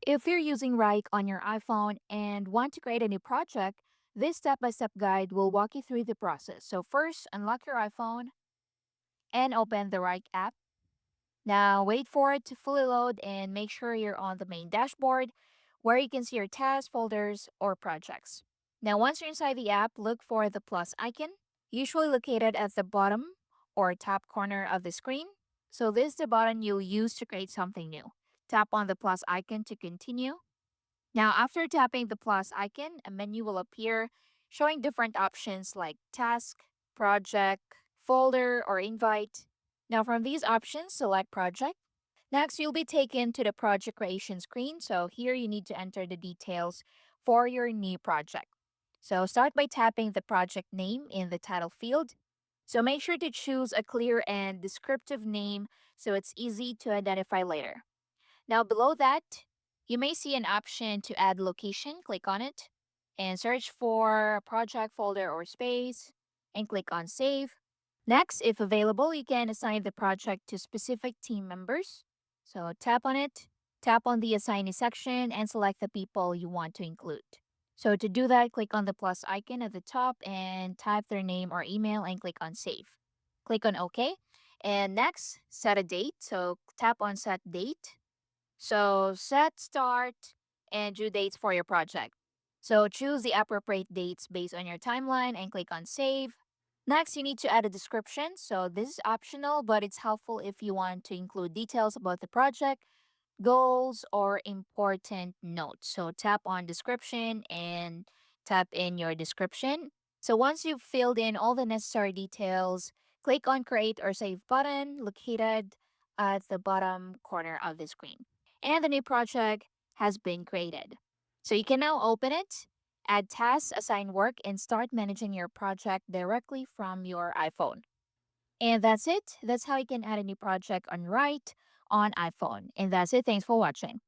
If you're using Wrike on your iPhone and want to create a new project, this step by step guide will walk you through the process. So, first, unlock your iPhone and open the Wrike app. Now, wait for it to fully load and make sure you're on the main dashboard where you can see your tasks, folders, or projects. Now, once you're inside the app, look for the plus icon, usually located at the bottom or top corner of the screen. So, this is the button you'll use to create something new. Tap on the plus icon to continue. Now, after tapping the plus icon, a menu will appear showing different options like task, project, folder, or invite. Now, from these options, select project. Next, you'll be taken to the project creation screen. So, here you need to enter the details for your new project. So, start by tapping the project name in the title field. So, make sure to choose a clear and descriptive name so it's easy to identify later. Now, below that, you may see an option to add location. Click on it and search for a project folder or space and click on save. Next, if available, you can assign the project to specific team members. So tap on it, tap on the assignee section, and select the people you want to include. So to do that, click on the plus icon at the top and type their name or email and click on save. Click on OK. And next, set a date. So tap on set date. So set start and due dates for your project. So choose the appropriate dates based on your timeline and click on save. Next, you need to add a description. So this is optional, but it's helpful if you want to include details about the project, goals, or important notes. So tap on description and tap in your description. So once you've filled in all the necessary details, click on create or save button located at the bottom corner of the screen. And the new project has been created. So you can now open it, add tasks, assign work, and start managing your project directly from your iPhone. And that's it. That's how you can add a new project on Write on iPhone. And that's it. Thanks for watching.